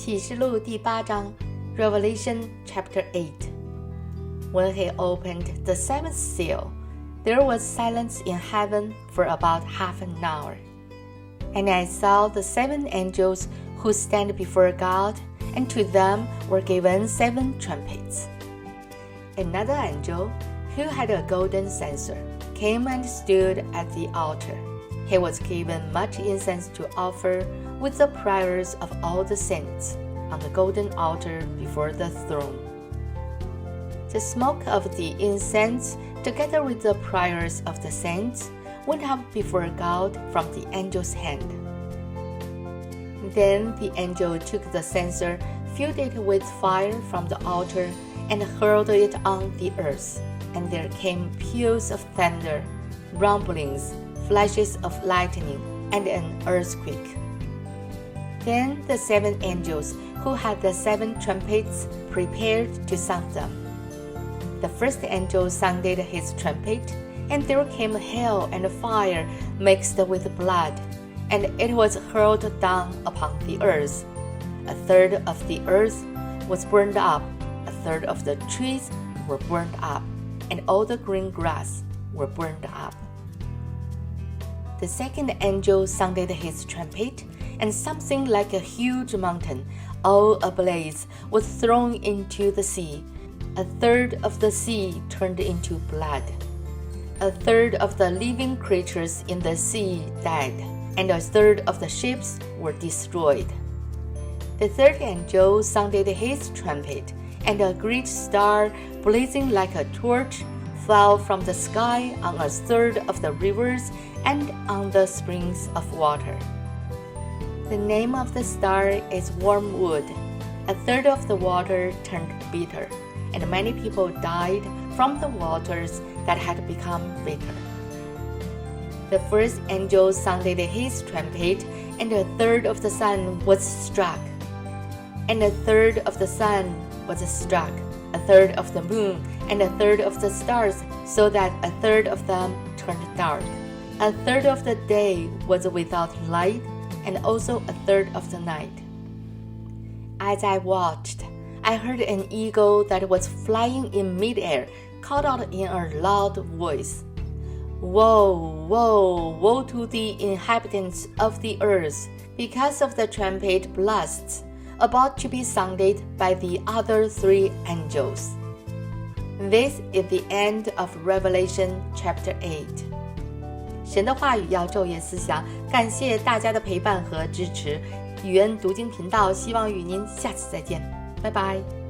启示录第8章 Revelation chapter 8 When he opened the seventh seal, there was silence in heaven for about half an hour. And I saw the 7 angels who stand before God, and to them were given 7 trumpets. Another angel, who had a golden censer, came and stood at the altar. He was given much incense to offer with the prayers of all the saints on the golden altar before the throne. The smoke of the incense, together with the prayers of the saints, went up before God from the angel's hand. Then the angel took the censer, filled it with fire from the altar, and hurled it on the earth. And there came peals of thunder, rumblings, flashes of lightning, and an earthquake. Then the 7 angels who had the 7 trumpets prepared to sound them. The first angel sounded his trumpet, and there came hail and fire mixed with blood, and it was hurled down upon the earth. A third of the earth was burned up, a third of the trees were burned up, and all the green grass were burned up. The second angel sounded his trumpet, and something like a huge mountain, all ablaze, was thrown into the sea. A third of the sea turned into blood. A third of the living creatures in the sea died, and a third of the ships were destroyed. The third angel sounded his trumpet, and a great star, blazing like a torch, fell from the sky on a third of the rivers and on the springs of water. The name of the star is wormwood. A third of the water turned bitter, and many people died from the waters that had become bitter. The first angel sounded his trumpet, and a third of the sun was struck, and a third of the sun was struck, a third of the moon, and a third of the stars, so that a third of them turned dark. A third of the day was without light, and also a third of the night. As I watched, I heard an eagle that was flying in midair called out in a loud voice, "Woe, woe, woe to the inhabitants of the earth, because of the trumpet blasts about to be sounded by the other 3 angels." This is the end of Revelation chapter 8. 神的话语要昼夜思想，感谢大家的陪伴和支持。语言读经频道希望与您下次再见，拜拜。